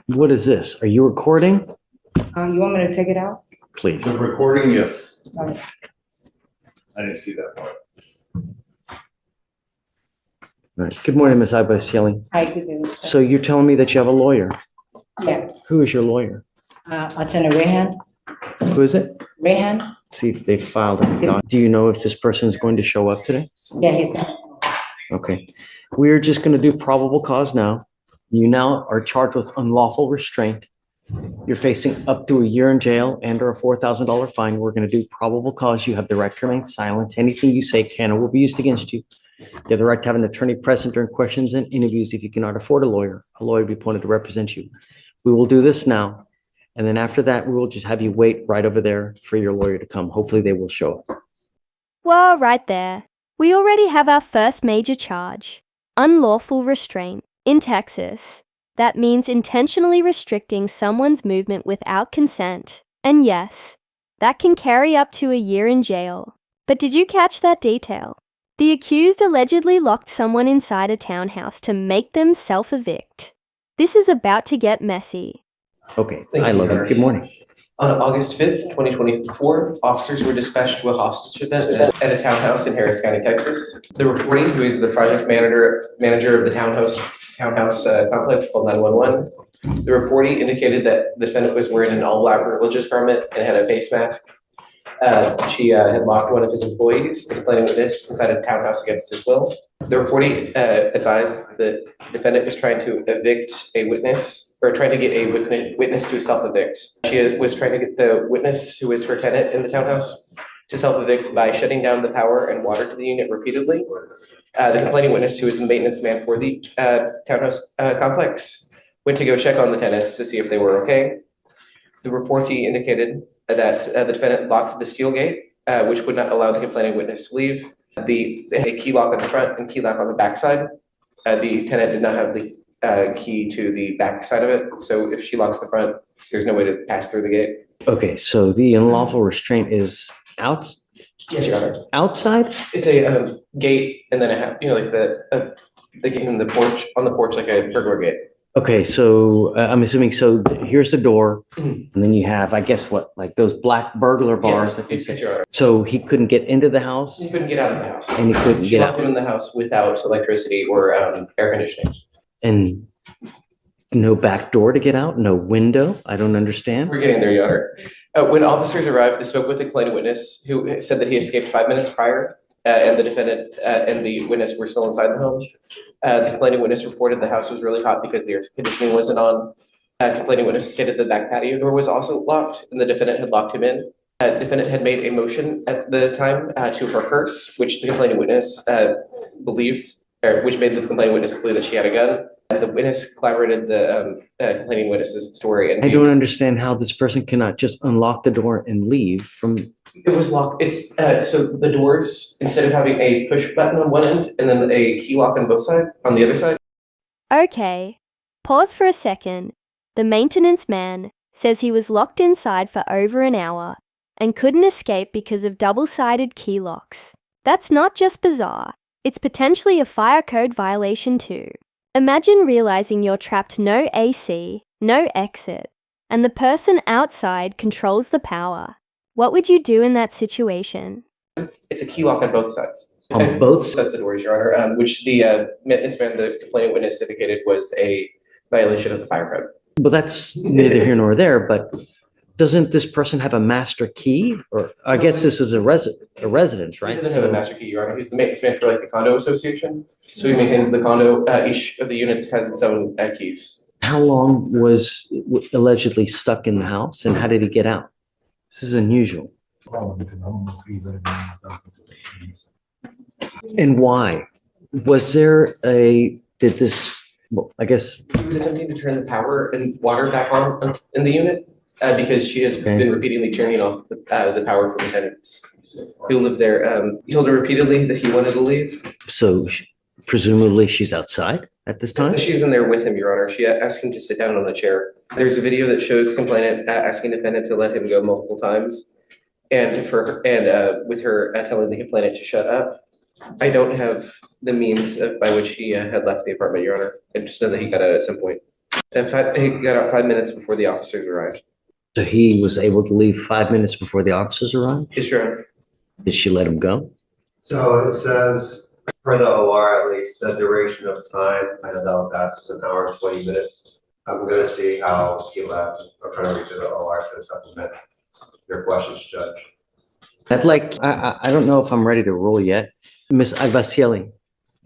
What is this? Are you recording? You want me to take it out? Please. The recording, yes. Alright. I didn't see that part. All right. Good morning, Ms. Ibas-Yelling. Hi, good evening. So you're telling me that you have a lawyer. Yeah, Who is your lawyer? Attorney Rehan. Who is it? Rehan? See if they filed it. Do you know if this person is going to show up today? Yeah, he's got. Okay. We're just going to do probable cause now. You now are charged with unlawful restraint. You're facing up to a year in jail and or a $4,000 fine. We're going to do probable cause. You have the right to remain silent. Anything you say can or will be used against you. You have the right to have an attorney present during questions and interviews. If you cannot afford a lawyer will be appointed to represent you. We will do this now. And then after that, we will just have you wait right over there for your lawyer to come. Hopefully they will show up. Well, right there. We already have our first major charge, unlawful restraint. In Texas, that means intentionally restricting someone's movement without consent. And yes, that can carry up to a year in jail. But did you catch that detail? The accused allegedly locked someone inside a townhouse to make them self-evict. This is about to get messy. Okay, Thank I you, love Your it. Honor. Good morning. On August 5th, 2024, officers were dispatched to a hostage event at a townhouse in Harris County, Texas. The reporting, who is the project manager of the townhouse complex, called 911. The reporting indicated that the defendant was wearing an all-black religious garment and had a face mask. She had locked one of his employees, the complaining witness, inside a townhouse against his will. The reporting advised the defendant was trying to evict a witness, or trying to get a witness to self-evict. She was trying to get the witness, who is her tenant in the townhouse, to self-evict by shutting down the power and water to the unit repeatedly. The complaining witness, who is the maintenance man for the townhouse complex, went to go check on the tenants to see if they were okay. The reportee indicated that the defendant locked the steel gate, which would not allow the complaining witness to leave. A key lock on the front and key lock on the back side. The tenant did not have the key to the back side of it, so if she locks the front, there's no way to pass through the gate. Okay, so the unlawful restraint is Yes, Your Honor. outside? It's a gate, and then like the gate in the porch, on the porch, like a burglar gate. Okay, so I'm assuming, so here's the door, Mhm. and then you have, I guess what, like those black burglar bars that they Yes, say. Your Honor. So he couldn't get into the house He couldn't get out of the house. and he couldn't She get locked out. him in the house without electricity or air conditioning. And no back door to get out, no window. I don't understand. We're getting there, Your Honor. When officers arrived, they spoke with the complaining witness, who said that he escaped 5 minutes prior, and the defendant and the witness were still inside the home. The complaining witness reported the house was really hot because the air conditioning wasn't on. Complaining witness stated the back patio door was also locked, and the defendant had locked him in. Defendant had made a motion at the time to her purse, which the complaining witness believed, or which made the complaining witness believe that she had a gun. The witness collaborated the complaining witness's story, and I don't understand how this person cannot just unlock the door and leave from, it was locked. It's so the doors, instead of having a push button on one end and then a key lock on both sides, on the other side. Okay, pause for a second. The maintenance man says he was locked inside for over an hour and couldn't escape because of double-sided key locks. That's not just bizarre, it's potentially a fire code violation too. Imagine realizing you're trapped no AC, no exit, and the person outside controls the power. What would you do in that situation? It's a key lock on both sides. on both sides? That's the doors, Your Honor, which the maintenance man, the complaining witness, indicated was a violation of the fire code. Well, that's neither here nor there, but doesn't this person have a master key? Or I guess this is a residence, He right? doesn't have a master key, Your Honor. He's the maintenance man for like the condo association. So he maintains the condo. Each of the units has its own keys. How long was allegedly stuck in the house and how did he get out? This is unusual. And why? Was there well, I guess, He was attempting to turn the power and water back on in the unit because she has been repeatedly turning off the power from the tenants who live there. He told her repeatedly that he wanted to leave. so presumably she's outside at this time? She's in there with him, Your Honor. She asked him to sit down on a chair. There's a video that shows complainant asking defendant to let him go multiple times, and with her telling the complainant to shut up. I don't have the means by which he had left the apartment, Your Honor. I just know that he got out at some point. He got out 5 minutes before the officers arrived. So he was able to leave 5 minutes before the officers arrived? Yes, Your Honor. Did she let him go? So it says, per the OR at least, the duration of time, I know that was asked, was an hour and 20 minutes. I'm gonna see how he left. I'm trying to read through the OR to supplement your questions, Judge. I don't know if I'm ready to rule yet. Ms. Agbacieli,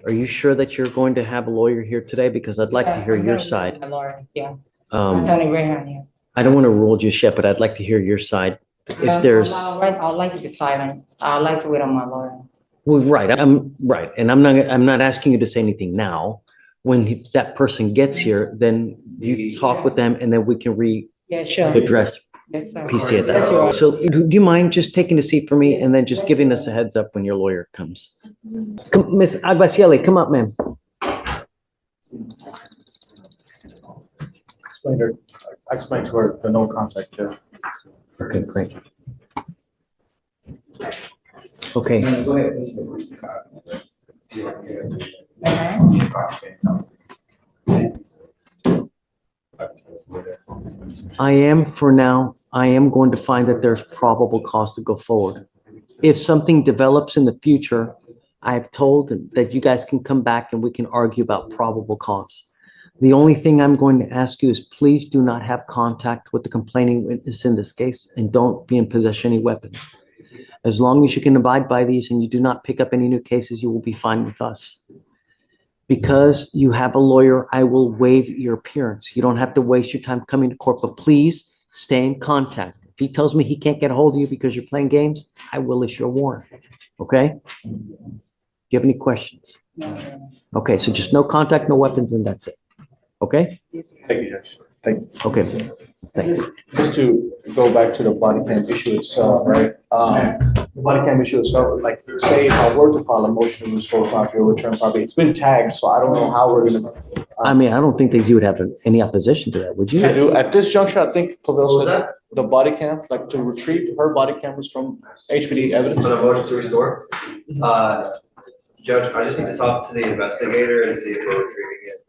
are you sure that you're going to have a lawyer here today? Because I'd like to hear your side. My lawyer, yeah. Um, Attorney Rehan, yeah. I don't want to rule just yet, but I'd like to hear your side. If Um, there's, I'd like to be silent. I'd like to wait on my lawyer. well, right, I'm right. And I'm not asking you to say anything now. When that person gets here, then you talk with them and then we can Yeah, sure. readdress Yes, sir. PC at Yes, that. Your Honor. So do you mind just taking a seat for me and then just giving us a heads up when your lawyer comes? Come, Ms. Agbacieli, come up, ma'am. Explain to her the no contact there. Okay, great. Okay, I am going to find that there's probable cause to go forward. If something develops in the future, I've told that you guys can come back and we can argue about probable cause. The only thing I'm going to ask you is please do not have contact with the complaining witness in this case and don't be in possession of any weapons. As long as you can abide by these and you do not pick up any new cases, you will be fine with us. Because you have a lawyer, I will waive your appearance. You don't have to waste your time coming to court, but please stay in contact. If he tells me he can't get a hold of you because you're playing games, I will issue a warrant, okay? Do you have any questions? Okay, so just no contact, no weapons, and that's it, okay? Thank you, Judge. Thank you. Okay, thanks. Just to go back to the body cam issue itself, right? The body cam issue itself, like say if I were to file a motion to restore property or return property, it's been tagged, so I don't know how we're gonna. I mean, I don't think that you would have any opposition to that, would you? I do, at this juncture, I think Pavel What was said that? the body cam, like to retrieve her body cameras from HPD evidence. On a motion to restore, Judge, I just need to talk to the investigator and see if we're retrieving it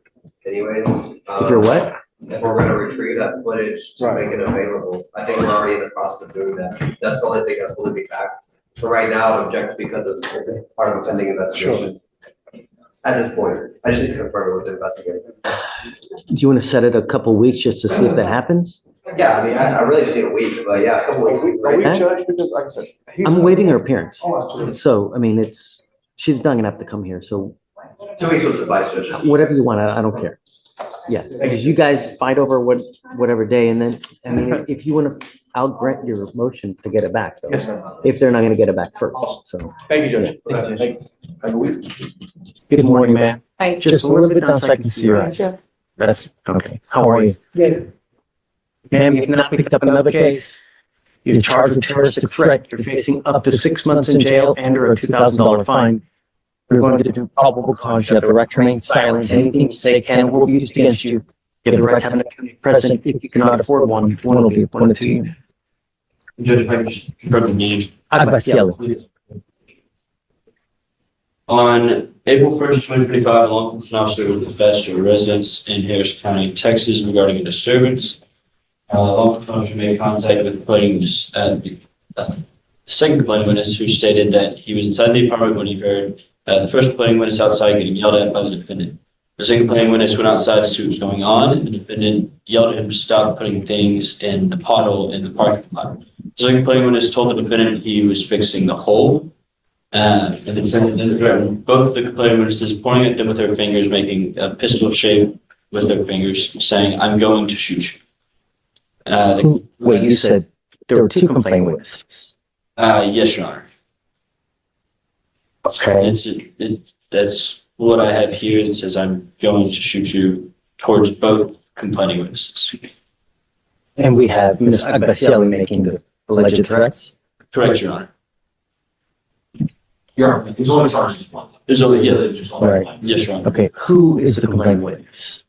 anyways. If you're what? If we're gonna retrieve that footage to Right. make it available, I think we're already in the process of doing that. That's the only thing that's holding me back. But right now, I'm objecting because of, it's a part of a pending investigation. At this point, I just need to confirm it with the investigator. Do you want to set it a couple weeks just to see if that happens? Yeah, I mean, I really just need a week, but yeah, a couple weeks. Are we, Right? Judge, because like I said. he's- I'm waiving her appearance. Oh, absolutely. So, I mean, she's not gonna have to come here, so 2 weeks will suffice, Judge. whatever you want, I don't care. Yeah, because you guys fight over whatever day, and then, I mean, if you want to, I'll grant your motion to get it back, though. Yes, sir. If they're not gonna get it back first, so. Thank you, Judge. Yeah, thank you, Judge. Have a week. Good morning, ma'am. Hi. Just a little bit down so I can see your eyes. That's okay. How are you? Good. Ma'am, you've not picked up another case. You're charged with terroristic threat. You're facing up to 6 months in jail and or a $2,000 fine. We're going to do probable cause. You have the right to remain silent. Anything you say can and will be used against you. You have the right to have an attorney present. If you cannot afford one will be appointed to you. Judge, if I could just confirm the name. Agbacieli. On April 1st, 2025, a law enforcement officer was dispatched to a residence in Harris County, Texas regarding a disturbance. Law enforcement officer made contact with the second complaining witness who stated that he was inside the apartment when he heard the first complaining witness outside getting yelled at by the defendant. The second complaining witness went outside to see what was going on, and the defendant yelled at him to stop putting things in the pothole in the parking lot. The second complaining witness told the defendant he was fixing the hole. And the defendant threatened both the complaining witnesses, pointing at them with their fingers, making a pistol shape with their fingers, saying, "I'm going to shoot you." Wait, you said there were two complaining witnesses. Yes, Your Honor. Okay. That's what I have here. It says, "I'm going to shoot you," towards both complaining witnesses. And we have Ms. Agbacieli making the alleged threats. Correct, Your Honor. Yeah, he's only charged with one. There's only, yeah, there's just one. Right. Yes, Your Honor. Okay, who is the complaining witness?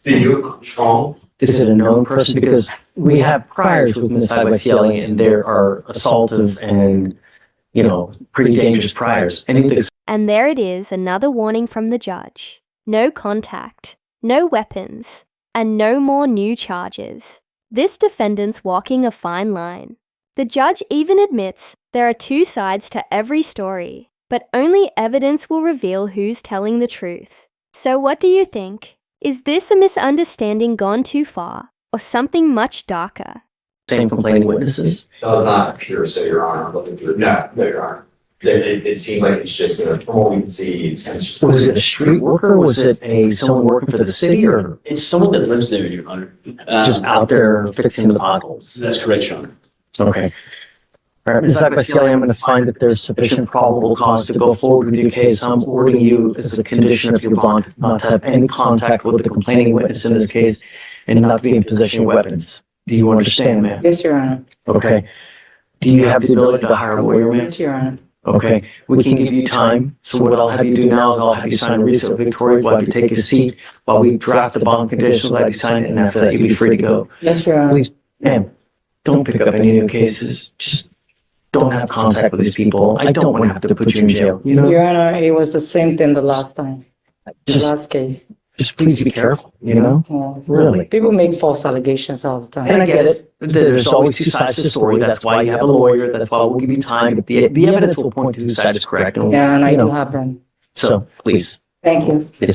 Theo Strong. Is it a known person? Because we have priors with Ms. Agbacieli and there are assaultive and, pretty dangerous priors. Anything. And there it is, another warning from the judge. No contact, no weapons, and no more new charges. This defendant's walking a fine line. The judge even admits there are two sides to every story, but only evidence will reveal who's telling the truth. So what do you think? Is this a misunderstanding gone too far, or something much darker? Same complaining witnesses? Does not appear so, Your Honor. I'm looking through. No, Your Honor. It seems like it's just, from what we can see, it's kind of just. Was it a street worker? Was it someone working for the city or It's someone that lives there, Your Honor. just out there fixing the potholes? That's correct, Your Honor. Okay. All right, Ms. Agbacieli, I'm going to find that there's sufficient probable cause to go forward with your case. I'm ordering you as a condition of your bond not to have any contact with the complaining witness in this case and not to be in possession of weapons. Do you understand, ma'am? Yes, Your Honor. Okay. Do you have the ability to hire a lawyer, ma'am? Yes, Your Honor. Okay, we can give you time. So what I'll have you do now is I'll have you sign a receipt, Victoria, while you take a seat, while we draft the bond conditions, I'll have you sign it, and after that, you'll be free to go. Yes, Your Honor. Please, ma'am, don't pick up any new cases. Just don't have contact with these people. I don't want to have to put you in jail, you know? Your Honor, it was the same thing the last time, the Just, last case. just please be careful, you know? Yeah. Really. People make false allegations all the And time. I get it. There's always two sides to the story. That's why you have a lawyer. That's why we'll give you time. But the evidence will point to whose side is correct. Yeah, and I you do know, have them. So please. Thank you. Yes, ma'am.